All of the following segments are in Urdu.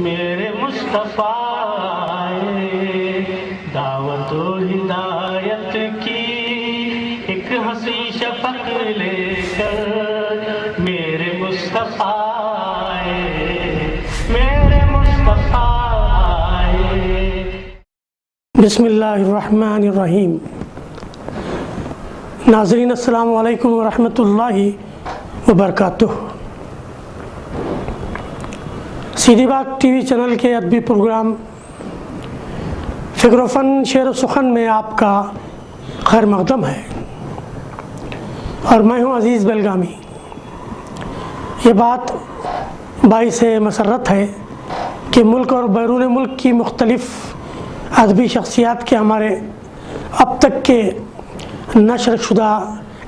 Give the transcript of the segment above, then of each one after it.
میرے مصطفیٰ آئے دعوت و ہدایت کی ایک ہنسی شفق لے کر، میرے مصطفیٰ آئے، میرے مصطفیٰ آئے۔ بسم اللہ الرحمن الرحیم۔ ناظرین السلام علیکم ورحمۃ اللہ وبرکاتہ۔ سیدھی بات ٹی وی چینل کے ادبی پروگرام فکر و فن شعر و سخن میں آپ کا خیر مقدم ہے، اور میں ہوں عزیز بیلگامی۔ یہ بات باعث مسرت ہے کہ ملک اور بیرون ملک کی مختلف ادبی شخصیات کے ہمارے اب تک کے نشر شدہ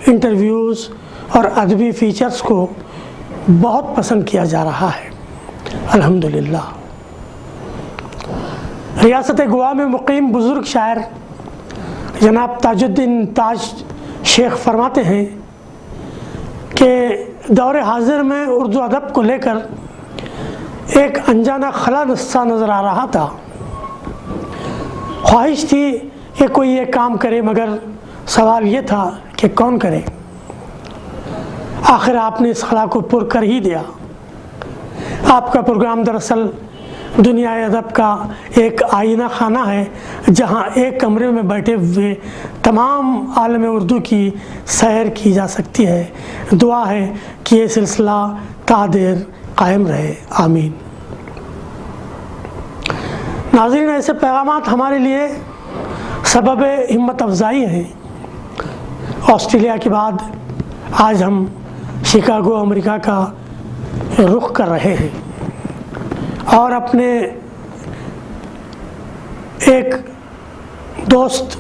انٹرویوز اور ادبی فیچرز کو بہت پسند کیا جا رہا ہے، الحمدللہ۔ ریاست گوا میں مقیم بزرگ شاعر جناب تاج الدین تاج شیخ فرماتے ہیں کہ دور حاضر میں اردو ادب کو لے کر ایک انجانہ خلا سا نظر آ رہا تھا۔ خواہش تھی کہ کوئی یہ کام کرے، مگر سوال یہ تھا کہ کون کرے۔ آخر آپ نے اس خلا کو پر کر ہی دیا۔ آپ کا پروگرام دراصل دنیا ادب کا ایک آئینہ خانہ ہے، جہاں ایک کمرے میں بیٹھے ہوئے تمام عالم اردو کی سیر کی جا سکتی ہے۔ دعا ہے کہ یہ سلسلہ تا دیر قائم رہے، آمین۔ ناظرین، ایسے پیغامات ہمارے لیے سبب ہمت افزائی ہیں۔ آسٹریلیا کے بعد آج ہم شکاگو امریکہ کا رخ کر رہے ہیں، اور اپنے ایک دوست،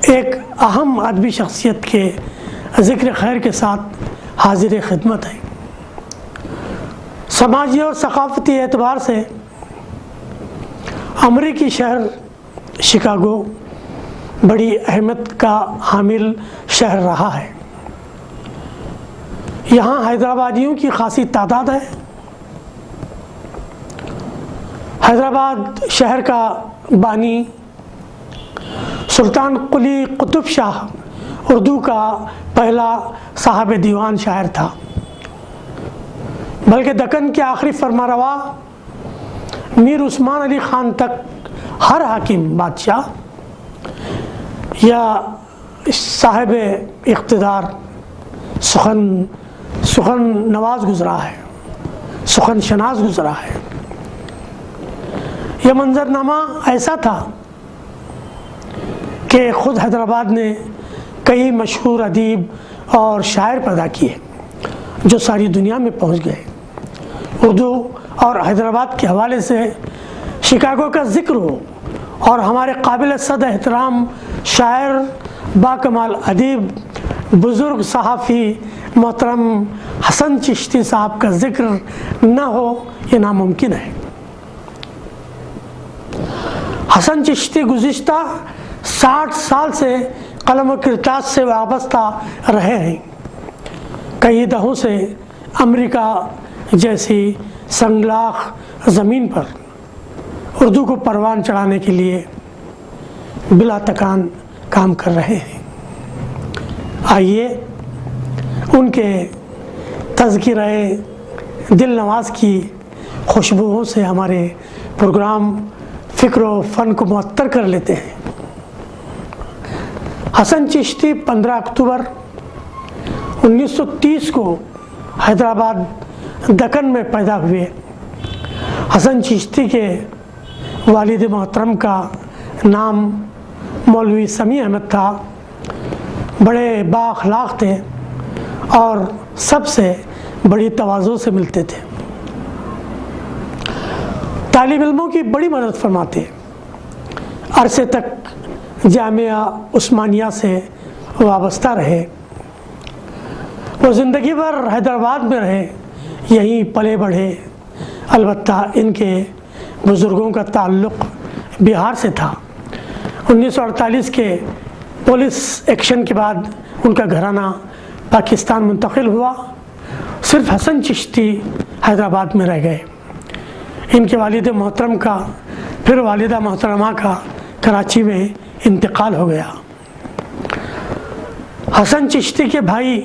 ایک اہم ادبی شخصیت کے ذکر خیر کے ساتھ حاضر خدمت ہیں۔ سماجی اور ثقافتی اعتبار سے امریکی شہر شکاگو بڑی اہمیت کا حامل شہر رہا ہے۔ یہاں حیدرآبادیوں کی خاصی تعداد ہے۔ حیدرآباد شہر کا بانی سلطان قلی قطب شاہ اردو کا پہلا صاحب دیوان شاعر تھا، بلکہ دکن کے آخری فرمانروا میر عثمان علی خان تک ہر حاکم بادشاہ یا صاحب اقتدار سخن نواز گزرا ہے، سخن شناس گزرا ہے۔ یہ منظرنامہ ایسا تھا کہ خود حیدرآباد نے کئی مشہور ادیب اور شاعر پیدا کیے جو ساری دنیا میں پہنچ گئے۔ اردو اور حیدرآباد کے حوالے سے شکاگو کا ذکر ہو، اور ہمارے قابل صد احترام شاعر، باکمال ادیب، بزرگ صحافی محترم حسن چشتی صاحب کا ذکر نہ ہو، یہ ناممکن ہے۔ حسن چشتی گزشتہ 60 سال سے قلم و کرتاس سے وابستہ رہے ہیں۔ کئی دہوں سے امریکہ جیسی سنگلاخ زمین پر اردو کو پروان چڑھانے کے لیے بلا تکان کام کر رہے ہیں۔ آئیے ان کے تذکرہ دل نواز کی خوشبوؤں سے ہمارے پروگرام فکر و فن کو معطر کر لیتے ہیں۔ حسن چشتی 15 اکتوبر 1930 کو حیدرآباد دکن میں پیدا ہوئے۔ حسن چشتی کے والد محترم کا نام مولوی سمیع احمد تھا، بڑے با اخلاق تھے اور سب سے بڑی تواضع سے ملتے تھے۔ طالب علموں کی بڑی مدد فرماتے، عرصے تک جامعہ عثمانیہ سے وابستہ رہے۔ وہ زندگی بھر حیدرآباد میں رہے، یہیں پلے بڑھے۔ البتہ ان کے بزرگوں کا تعلق بہار سے تھا۔ 1948 کے پولیس ایکشن کے بعد ان کا گھرانہ پاکستان منتقل ہوا۔ صرف حسن چشتی حیدرآباد میں رہ گئے۔ ان کے والد محترم کا پھر والدہ محترمہ کا کراچی میں انتقال ہو گیا۔ حسن چشتی کے بھائی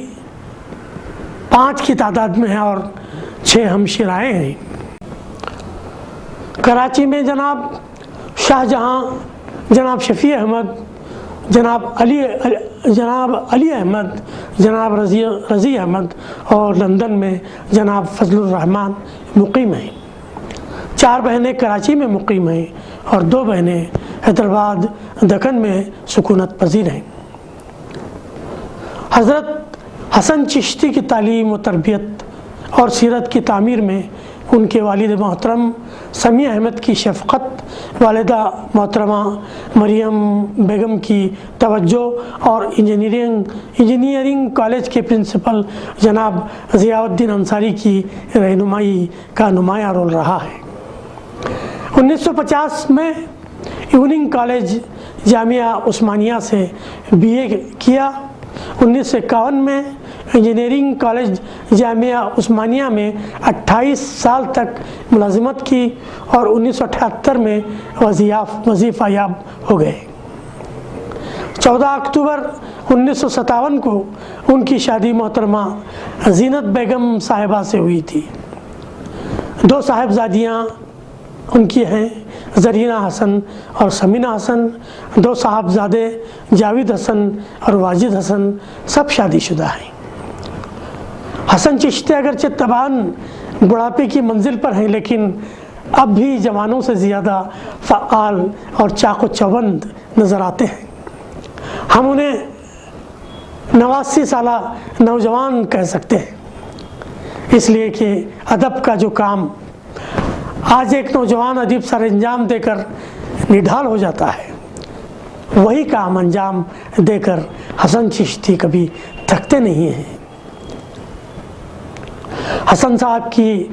5 کی تعداد میں ہیں اور 6 ہمشیرائیں ہیں۔ کراچی میں جناب شاہ جہاں، جناب شفیع احمد، جناب علی احمد، جناب رضی احمد اور لندن میں جناب فضل الرحمن مقیم ہیں۔ 4 بہنیں کراچی میں مقیم ہیں اور 2 بہنیں حیدرآباد دکن میں سکونت پذیر ہیں۔ حضرت حسن چشتی کی تعلیم و تربیت اور سیرت کی تعمیر میں ان کے والد محترم سمیع احمد کی شفقت، والدہ محترمہ مریم بیگم کی توجہ اور انجینئرنگ کالج کے پرنسپل جناب ضیاء الدین انصاری کی رہنمائی کا نمایاں رول رہا ہے۔ 1950 میں ایوننگ کالج جامعہ عثمانیہ سے BA کیا۔ 1951 میں انجینئرنگ کالج جامعہ عثمانیہ میں 28 سال تک ملازمت کی اور 1978 میں وظیفہ یاب ہو گئے۔ 14 اکتوبر 1957 کو ان کی شادی محترمہ زینت بیگم صاحبہ سے ہوئی تھی۔ 2 صاحبزادیاں ان کی ہیں، زرینہ حسن اور سمینہ حسن۔ 2 صاحبزادے جاوید حسن اور واجد حسن سب شادی شدہ ہیں۔ حسن چشتی اگرچہ طبعاً بڑھاپے کی منزل پر ہیں، لیکن اب بھی جوانوں سے زیادہ فعال اور چاق و چوبند نظر آتے ہیں۔ ہم انہیں 89 سالہ نوجوان کہہ سکتے ہیں، اس لیے کہ ادب کا جو کام آج ایک نوجوان ادیب سر انجام دے کر نڈھال ہو جاتا ہے، وہی کام انجام دے کر حسن چشتی کبھی تھکتے نہیں ہیں۔ حسن صاحب کی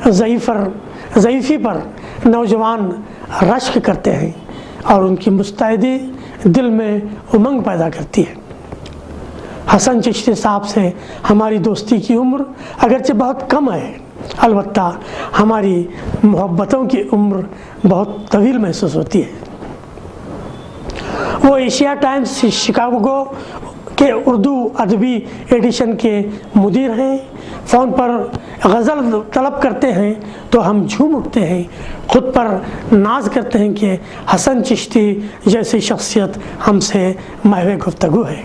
ضعیفی پر نوجوان رشک کرتے ہیں اور ان کی مستعدی دل میں امنگ پیدا کرتی ہے۔ حسن چشتی صاحب سے ہماری دوستی کی عمر اگرچہ بہت کم ہے، البتہ ہماری محبتوں کی عمر بہت طویل محسوس ہوتی ہے۔ وہ ایشیا ٹائمز شکاگو کے اردو ادبی ایڈیشن کے مدیر ہیں۔ فون پر غزل طلب کرتے ہیں تو ہم جھوم اٹھتے ہیں، خود پر ناز کرتے ہیں کہ حسن چشتی جیسی شخصیت ہم سے محو گفتگو ہے۔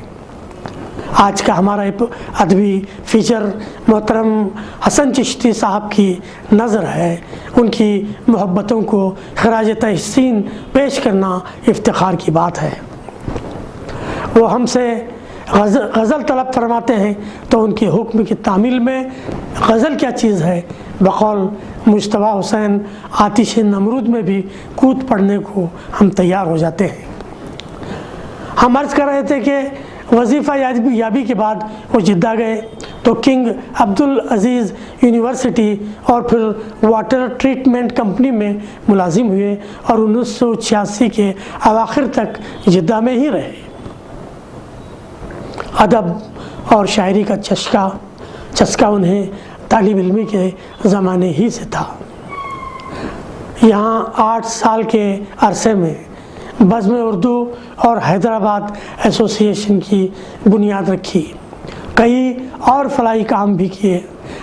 آج کا ہمارا ادبی فیچر محترم حسن چشتی صاحب کی نظر ہے۔ ان کی محبتوں کو خراج تحسین پیش کرنا افتخار کی بات ہے۔ وہ ہم سے غزل طلب فرماتے ہیں تو ان کے حکم کی تعمیل میں غزل کیا چیز ہے، بقول مجتبیٰ حسین آتش نمرود میں بھی کود پڑنے کو ہم تیار ہو جاتے ہیں۔ ہم عرض کر رہے تھے کہ وظیفہ یابی کے بعد وہ جدہ گئے تو کنگ عبدالعزیز یونیورسٹی اور پھر واٹر ٹریٹمنٹ کمپنی میں ملازم ہوئے اور 1986 کے اواخر تک جدہ میں ہی رہے۔ ادب اور شاعری کا چسکا انہیں طالب علمی کے زمانے ہی سے تھا۔ یہاں 8 سال کے عرصے میں بزم اردو اور حیدرآباد ایسوسی ایشن کی بنیاد رکھی، کئی اور فلاحی کام بھی کیے،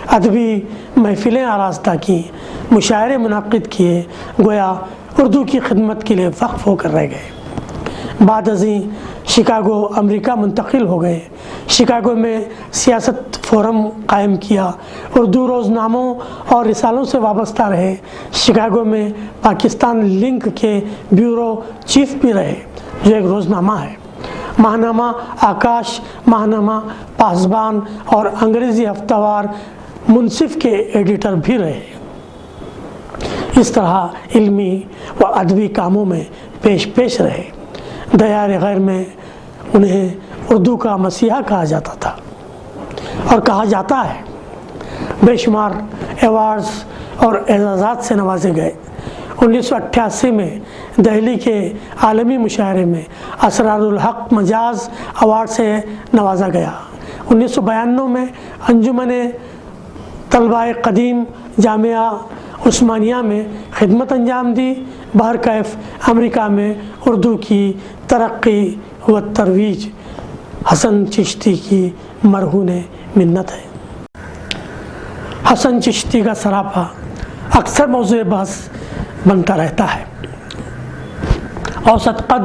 ادبی محفلیں آراستہ کی، مشاعرے منعقد کیے، گویا اردو کی خدمت کے لیے وقف ہو کر رہ گئے۔ بعد ازیں شکاگو امریکہ منتقل ہو گئے، شکاگو میں سیاست فورم قائم کیا، اردو روزناموں اور رسالوں سے وابستہ رہے، شکاگو میں پاکستان لنک کے بیورو چیف بھی رہے جو ایک روزنامہ ہے، ماہنامہ آکاش، ماہنامہ پاسبان اور انگریزی ہفتہ وار منصف کے ایڈیٹر بھی رہے۔ اس طرح علمی و ادبی کاموں میں پیش رہے۔ دیار غیر میں انہیں اردو کا مسیحا کہا جاتا تھا اور کہا جاتا ہے۔ بے شمار ایوارڈز اور اعزازات سے نوازے گئے۔ 1988 میں دہلی کے عالمی مشاعرے میں اسرار الحق مجاز ایوارڈ سے نوازا گیا۔ 1992 میں انجمن طلباء قدیم جامعہ عثمانیہ میں خدمت انجام دی، بہرکیف امریکہ میں اردو کی ترقی و ترویج حسن چشتی کی مرہون منت ہے۔ حسن چشتی کا سراپا اکثر موضوع بحث بنتا رہتا ہے۔ اوسط قد،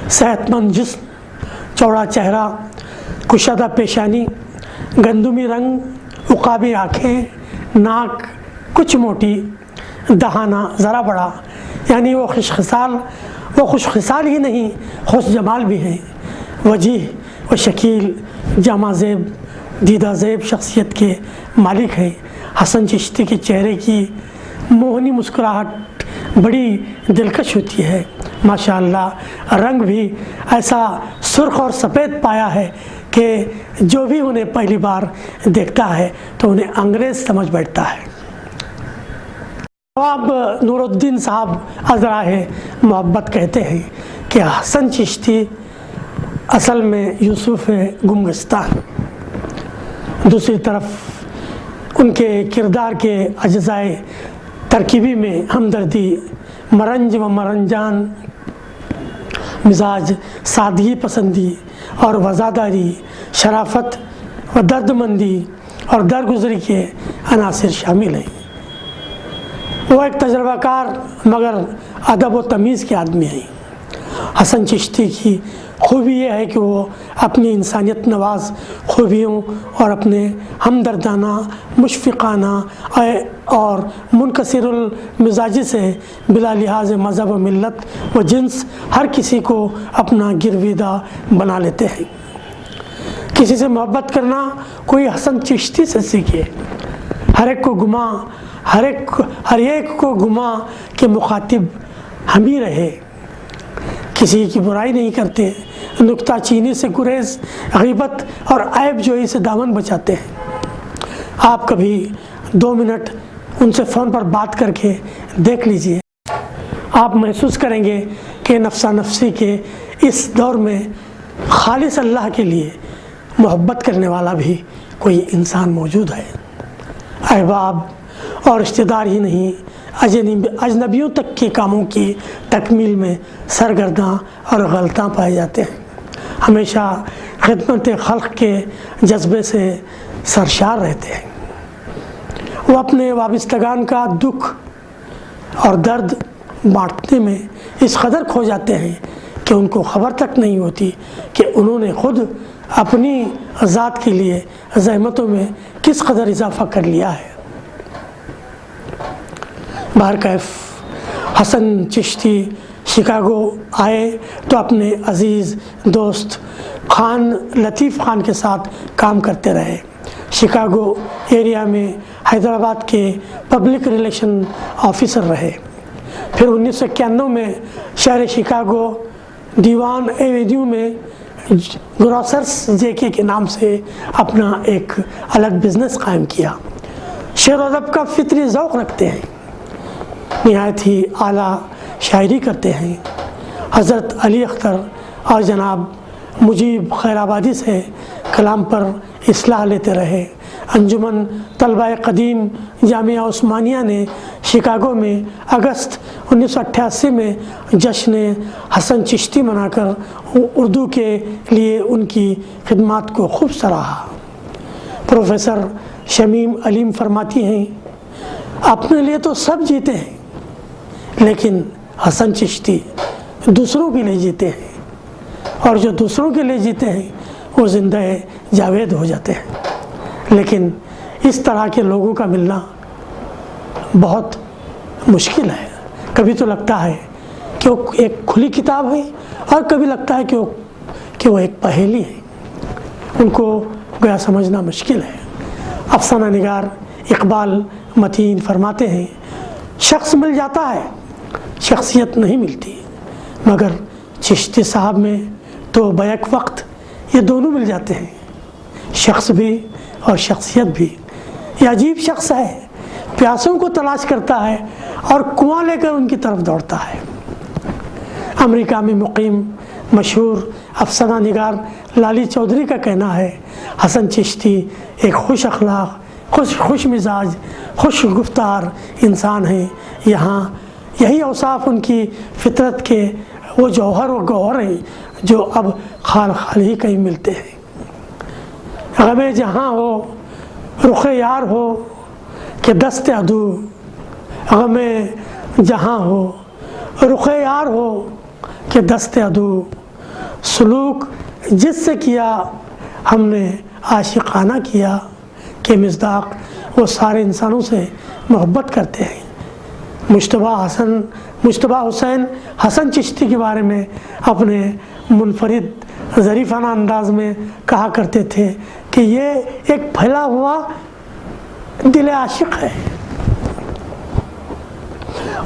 صحت مند جسم، چوڑا چہرہ، کشادہ پیشانی، گندمی رنگ، عقابی آنکھیں، ناک کچھ موٹی، دہانہ ذرا بڑا، یعنی وہ خوش خصال ہی نہیں، خوش جمال بھی ہیں، وجیح و شکیل، جامع زیب، دیدہ زیب شخصیت کے مالک ہیں۔ حسن چشتی کے چہرے کی موہنی مسکراہٹ بڑی دلکش ہوتی ہے، ماشاءاللہ رنگ بھی ایسا سرخ اور سفید پایا ہے کہ جو بھی انہیں پہلی بار دیکھتا ہے تو انہیں انگریز سمجھ بیٹھتا ہے۔ نواب نور الدین صاحب ازراہ محبت کہتے ہیں کہ حسن چشتی اصل میں یوسف گمگستان، دوسری طرف ان کے کردار کے اجزائے ترکیبی میں ہمدردی، مرنج و مرنجان مزاج، سادگی پسندی اور وفاداری، شرافت و درد مندی اور درگزری کے عناصر شامل ہیں۔ وہ ایک تجربہ کار مگر ادب و تمیز کے آدمی ہیں۔ حسن چشتی کی خوبی یہ ہے کہ وہ اپنی انسانیت نواز خوبیوں اور اپنے ہمدردانہ، مشفقانہ اور منکسر المزاجی سے بلا لحاظ مذہب و ملت و جنس ہر کسی کو اپنا گرویدہ بنا لیتے ہیں۔ کسی سے محبت کرنا کوئی حسن چشتی سے سیکھے۔ ہر ایک کو گما کہ مخاطب ہم ہی رہے، کسی کی برائی نہیں کرتے، نکتہ چینی سے گریز، غیبت اور عیب جوئی سے دامن بچاتے ہیں۔ آپ کبھی 2 منٹ ان سے فون پر بات کر کے دیکھ لیجئے، آپ محسوس کریں گے کہ نفسا نفسی کے اس دور میں خالص اللہ کے لیے محبت کرنے والا بھی کوئی انسان موجود ہے۔ احباب اور رشتہ دار ہی نہیں، اجنبیوں تک کے کاموں کی تکمیل میں سرگرداں اور غلطاں پائے جاتے ہیں۔ ہمیشہ خدمت خلق کے جذبے سے سرشار رہتے ہیں۔ وہ اپنے وابستگان کا دکھ اور درد بانٹنے میں اس قدر کھو جاتے ہیں کہ ان کو خبر تک نہیں ہوتی کہ انہوں نے خود اپنی ذات کے لیے زحمتوں میں کس قدر اضافہ کر لیا ہے۔ بہرکیف حسن چشتی شکاگو آئے تو اپنے عزیز دوست خان لطیف خان کے ساتھ کام کرتے رہے۔ شکاگو ایریا میں حیدرآباد کے پبلک ریلیشن آفیسر رہے۔ پھر 1991 میں شہر شکاگو دیوان ایوینیو میں گروسرس جے کے نام سے اپنا ایک الگ بزنس قائم کیا۔ شعر و ادب کا فطری ذوق رکھتے ہیں، نہایت ہی اعلیٰ شاعری کرتے ہیں۔ حضرت علی اختر اور جناب مجیب خیر آبادی سے کلام پر اصلاح لیتے رہے۔ انجمن طلبہ قدیم جامعہ عثمانیہ نے شکاگو میں اگست 1988 میں جشن حسن چشتی منا کر اردو کے لیے ان کی خدمات کو خوب سراہا۔ پروفیسر شمیم علیم فرماتی ہیں، اپنے لیے تو سب جیتے ہیں لیکن حسن چشتی دوسروں کے لیے جیتے ہیں، اور جو دوسروں کے لیے جیتے ہیں وہ زندہ جاوید ہو جاتے ہیں۔ لیکن اس طرح کے لوگوں کا ملنا بہت مشکل ہے۔ کبھی تو لگتا ہے کہ وہ ایک کھلی کتاب ہے اور کبھی لگتا ہے کہ وہ ایک پہیلی ہے۔ ان کو گویا سمجھنا مشکل ہے۔ افسانہ نگار اقبال متین فرماتے ہیں، شخص مل جاتا ہے، شخصیت نہیں ملتی، مگر چشتی صاحب میں تو بیک وقت یہ دونوں مل جاتے ہیں، شخص بھی اور شخصیت بھی۔ یہ عجیب شخص ہے، پیاسوں کو تلاش کرتا ہے اور کنواں لے کر ان کی طرف دوڑتا ہے۔ امریکہ میں مقیم مشہور افسانہ نگار لالی چودھری کا کہنا ہے، حسن چشتی ایک خوش اخلاق، خوش مزاج خوش گفتار انسان ہیں. یہاں یہی اوصاف ان کی فطرت کے وہ جوہر و گوہر ہیں جو اب خال ہی کہیں ملتے ہیں. غم جہاں ہو رخ یار ہو کہ دست عدو، غم جہاں ہو رخ یار ہو کہ دست عدو، سلوک جس سے کیا ہم نے عاشقانہ کیا کہ مصداق وہ سارے انسانوں سے محبت کرتے ہیں. مجتبیٰ حسین حسن چشتی کے بارے میں اپنے منفرد ظریفانہ انداز میں کہا کرتے تھے کہ یہ ایک پھیلا ہوا دل عاشق ہے.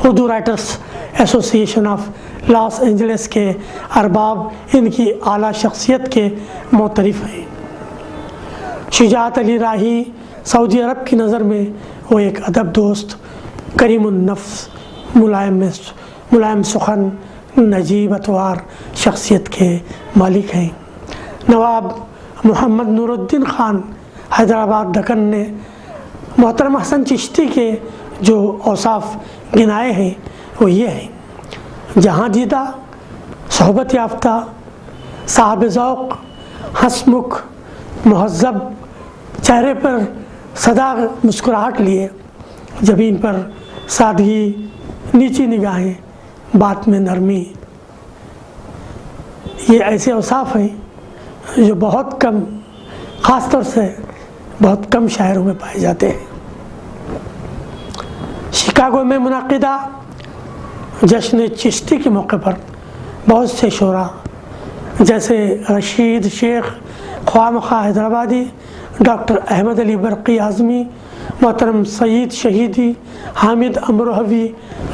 اردو رائٹرز ایسوسی ایشن آف لاس اینجلس کے ارباب ان کی اعلیٰ شخصیت کے معترف ہیں. شجاعت علی راہی سعودی عرب کی نظر میں وہ ایک ادب دوست، کریم النفس، ملائم سخن، نجیب اتوار شخصیت کے مالک ہیں. نواب محمد نور الدین خان حیدرآباد دکن نے محترم حسن چشتی کے جو اوصاف گنائے ہیں وہ یہ ہیں: جہاں دیدہ، صحبت یافتہ، صاحب ذوق، ہنسمکھ، مہذب، چہرے پر سدا مسکراہٹ لیے، جبین پر سادگی، نیچی نگاہیں، بات میں نرمی. یہ ایسے اوصاف ہیں جو بہت کم، خاص طور سے بہت کم شاعروں میں پائے جاتے ہیں. شکاگو میں منعقدہ جشن چشتی کے موقع پر بہت سے شعراء جیسے رشید شیخ خواہ مخواہ حیدرآبادی، ڈاکٹر احمد علی برقی اعظمی، محترم سعید شہیدی، حامد امروہوی،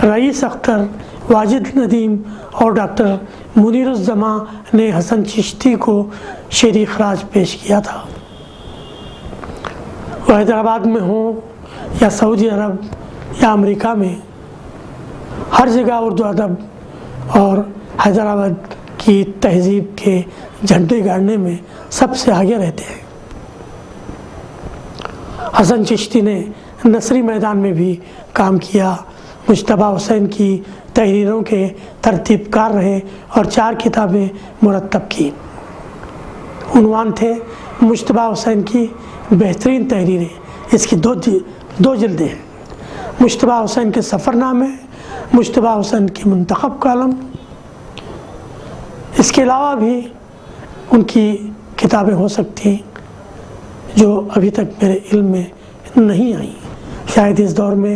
رئیس اختر، واجد ندیم اور ڈاکٹر منیر الزماں نے حسن چشتی کو شعری خراج پیش کیا تھا. وہ حیدرآباد میں ہوں یا سعودی عرب یا امریکہ میں، ہر جگہ اردو ادب اور حیدرآباد کی تہذیب کے جھنڈے گاڑنے میں سب سے آگے رہتے ہیں. حسن چشتی نے نثری میدان میں بھی کام کیا. مجتبیٰ حسین کی تحریروں کے ترتیب کار رہے اور 4 کتابیں مرتب کی. عنوان تھے مجتبیٰ حسین کی بہترین تحریریں. اس کی دو جلدیں ہیں: مجتبیٰ حسین کے سفر نامے، مجتبیٰ حسین کی منتخب کالم. اس کے علاوہ بھی ان کی کتابیں ہو سکتی ہیں جو ابھی تک میرے علم میں نہیں آئیں. شاید اس دور میں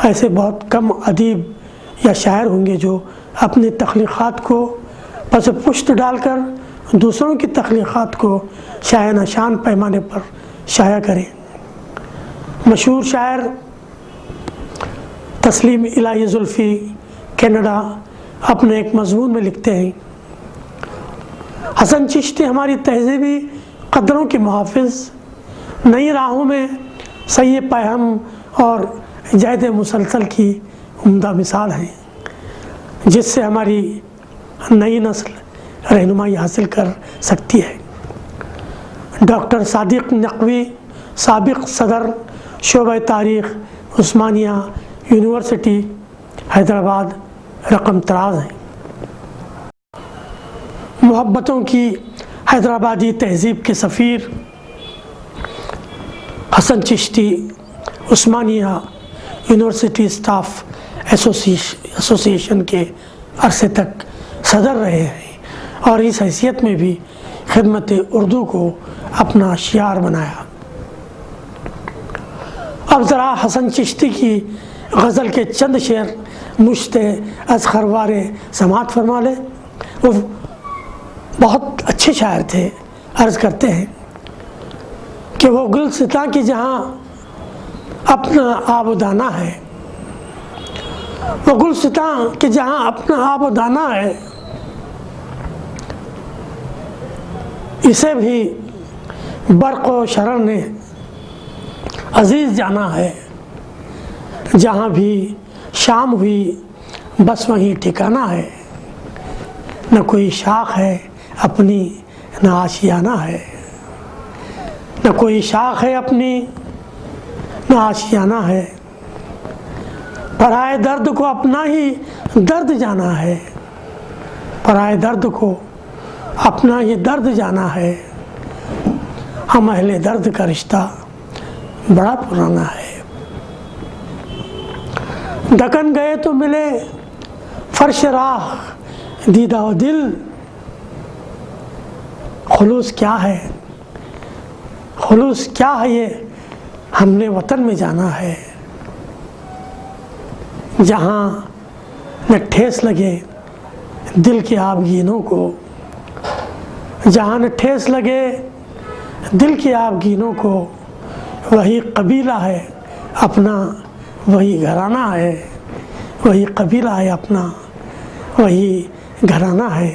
ایسے بہت کم ادیب یا شاعر ہوں گے جو اپنی تخلیقات کو پس پشت ڈال کر دوسروں کی تخلیقات کو شایع نشان پیمانے پر شائع کریں. مشہور شاعر تسلیم الہی زلفی کینیڈا اپنے ایک مضمون میں لکھتے ہیں: حسن چشتی ہماری تہذیبی قدروں کے محافظ، نئی راہوں میں سعی پیہم اور جہد مسلسل کی عمدہ مثال ہیں جس سے ہماری نئی نسل رہنمائی حاصل کر سکتی ہے. ڈاکٹر صادق نقوی سابق صدر شعبہ تاریخ عثمانیہ یونیورسٹی حیدرآباد رقم طراز ہیں. محبتوں کی حیدرآبادی تہذیب کے سفیر حسن چشتی عثمانیہ یونیورسٹی اسٹاف ایسوسی ایشن کے عرصے تک صدر رہے ہیں اور اس حیثیت میں بھی خدمت اردو کو اپنا شعار بنایا. اب ذرا حسن چشتی کی غزل کے چند شعر مشت از خروارے سماعت فرما لے. وہ بہت اچھے شاعر تھے. عرض کرتے ہیں کہ وہ گلستاں کی جہاں اپنا آب و دانہ ہے، وہ گلستاں کی جہاں اپنا آب و دانہ ہے، اسے بھی برق و شرر نے عزیز جانا ہے. جہاں بھی شام ہوئی بس وہیں ٹھکانہ ہے، نہ کوئی شاخ ہے اپنی نہ آشیانہ ہے، نہ کوئی شاخ ہے اپنی نہ آشیانہ ہے، پرائے درد کو اپنا ہی درد جانا ہے، پرائے درد کو اپنا ہی درد جانا ہے، ہم اہل درد کا رشتہ بڑا پرانا ہے۔ دکن گئے تو ملے فرش راہ دیدہ و دل، خلوص کیا ہے، خلوص کیا ہے یہ ہم نے وطن میں جانا ہے، جہاں نہ ٹھیس لگے دل کے آبگینوں کو، جہاں نہ ٹھیس لگے دل کے آبگینوں کو، وہی قبیلہ ہے اپنا، وہی گھرانہ ہے، وہی قبیلہ ہے اپنا، وہی گھرانہ ہے۔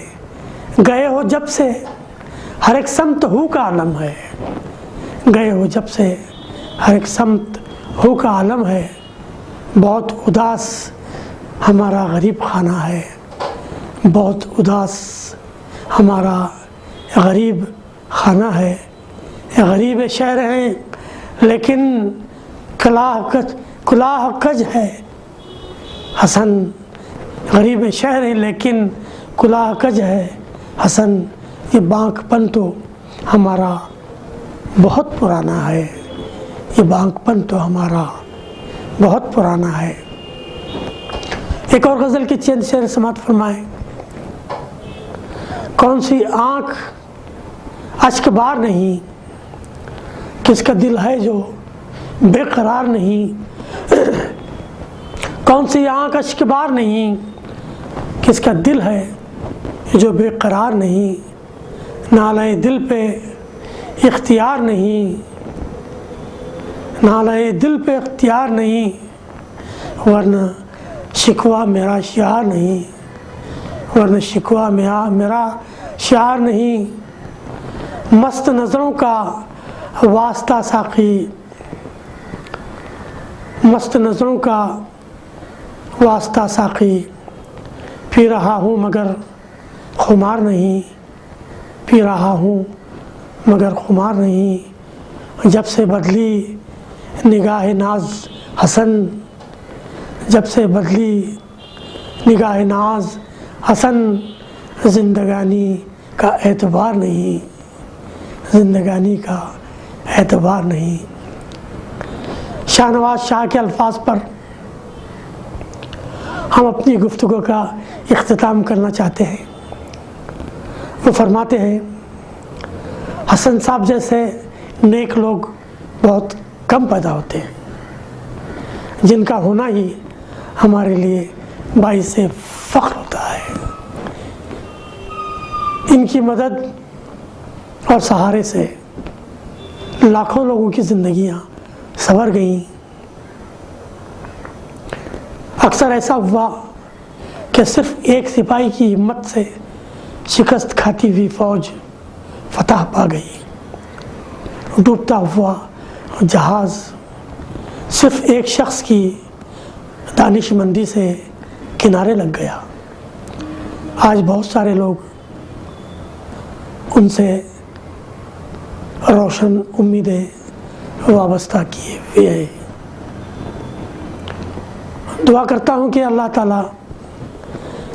گئے ہو جب سے ہر ایک سمت ہو کا عالم ہے، گئے ہو جب سے ہر ایک سمت ہو کا عالم ہے، بہت اداس ہمارا غریب خانہ ہے، بہت اداس ہمارا غریب خانہ ہے۔ غریب شہر ہیں لیکن کلاہ کج ہے حسن، غریب شہر ہیں لیکن کلاہ کج ہے حسن، یہ بانک پن تو ہمارا بہت پرانا ہے، یہ بانک پن تو ہمارا بہت پرانا ہے۔ ایک اور غزل کی چند شعر سماعت فرمائیں۔ کون سی آنکھ اشک بار نہیں، کس کا دل ہے جو بے قرار نہیں، کون سی آنکھ اشک بار نہیں، کس کا دل ہے جو بے قرار نہیں، نالے دل پہ اختیار نہیں، نالے دل پہ اختیار نہیں، ورنہ شکوہ میرا شعار نہیں، ورنہ شکوہ میرا شعار نہیں۔ مست نظروں کا واسطہ ساقی، مست نظروں کا واسطہ ساقی، پی رہا ہوں مگر خمار نہیں، پی رہا ہوں مگر خمار نہیں۔ جب سے بدلی نگاہ ناز حسن، جب سے بدلی نگاہ ناز حسن، زندگانی کا اعتبار نہیں، زندگانی کا اعتبار نہیں۔ شاہ نواز شاہ کے الفاظ پر ہم اپنی گفتگو کا اختتام کرنا چاہتے ہیں۔ وہ فرماتے ہیں، حسن صاحب جیسے نیک لوگ بہت کم پیدا ہوتے ہیں، جن کا ہونا ہی ہمارے لیے باعث فخر ہوتا ہے۔ ان کی مدد اور سہارے سے لاکھوں لوگوں کی زندگیاں سنور گئیں۔ اکثر ایسا ہوا کہ صرف ایک سپاہی کی ہمت سے شکست کھاتی ہوئی فوج فتح پا گئی۔ ڈوبتا ہوا جہاز صرف ایک شخص کی دانش مندی سے کنارے لگ گیا۔ آج بہت سارے لوگ ان سے روشن امیدیں وابستہ کیے ہوئے ہیں۔ دعا کرتا ہوں کہ اللہ تعالیٰ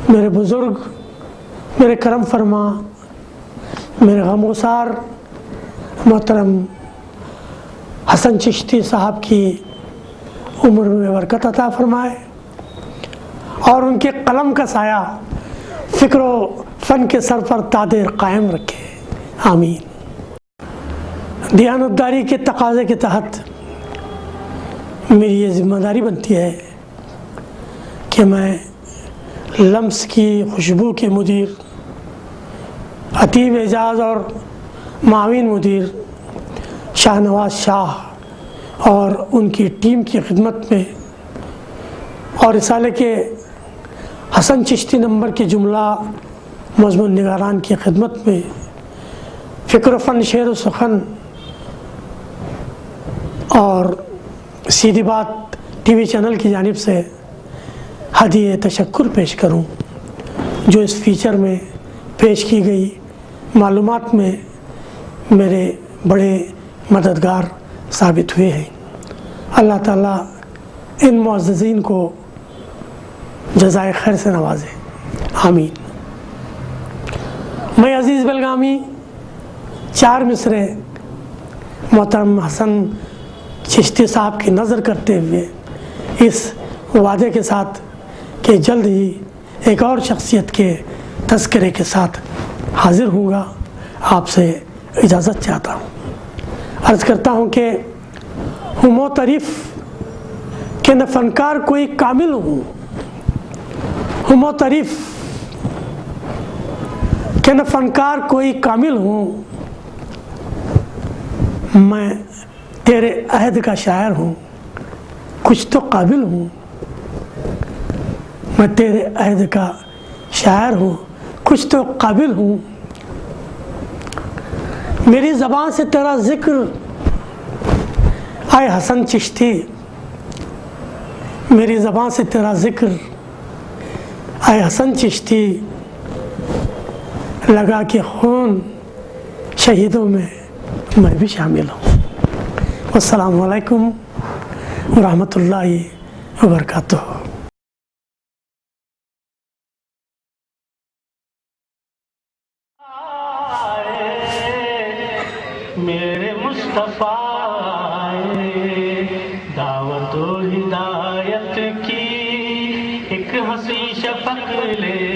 میرے بزرگ، میرے کرم فرما، میرے غمگسار محترم حسن چشتی صاحب کی عمر میں برکت عطا فرمائے، اور ان کے قلم کا سایہ فکر و فن کے سر پر تادیر قائم رکھے، آمین۔ دیانتداری کے تقاضے کے تحت میری یہ ذمہ داری بنتی ہے کہ میں لمس کی خوشبو کے مدیر عتیب اعجاز اور معاون مدیر شاہ نواز شاہ اور ان کی ٹیم کی خدمت میں، اور رسالے کے حسن چشتی نمبر کے جملہ مضمون نگاران کی خدمت میں فکر و فن، شعر و سخن اور سیدھی بات ٹی وی چینل کی جانب سے ہدیہ تشکر پیش کروں، جو اس فیچر میں پیش کی گئی معلومات میں میرے بڑے مددگار ثابت ہوئے ہیں۔ اللہ تعالیٰ ان معززین کو جزائے خیر سے نوازے، آمین۔ میں عزیز بلگامی 4 مصرے محترم حسن چشتی صاحب کی نظر کرتے ہوئے اس وعدے کے ساتھ کہ جلد ہی ایک اور شخصیت کے تذکرے کے ساتھ حاضر ہوں گا، آپ سے اجازت چاہتا ہوں۔ عرض کرتا ہوں کہ ہوں معترف کہ نہ فنکار کوئی کامل ہوں معترف کہ نہ فنکار کوئی کامل ہوں، میں تیرے عہد کا شاعر ہوں، کچھ تو قابل ہوں، میں تیرے عہد کا شاعر ہوں، کچھ تو قابل ہوں، میری زبان سے تیرا ذکر اے حسن چشتی، میری زبان سے تیرا ذکر اے حسن چشتی، لگا کہ خون شہیدوں میں بھی شامل ہوں۔ السلام علیکم ورحمۃ اللہ وبرکاتہ۔ میرے مصطفیٰ آئے، دعوت و ہدایت کی ایک حسین شفق لے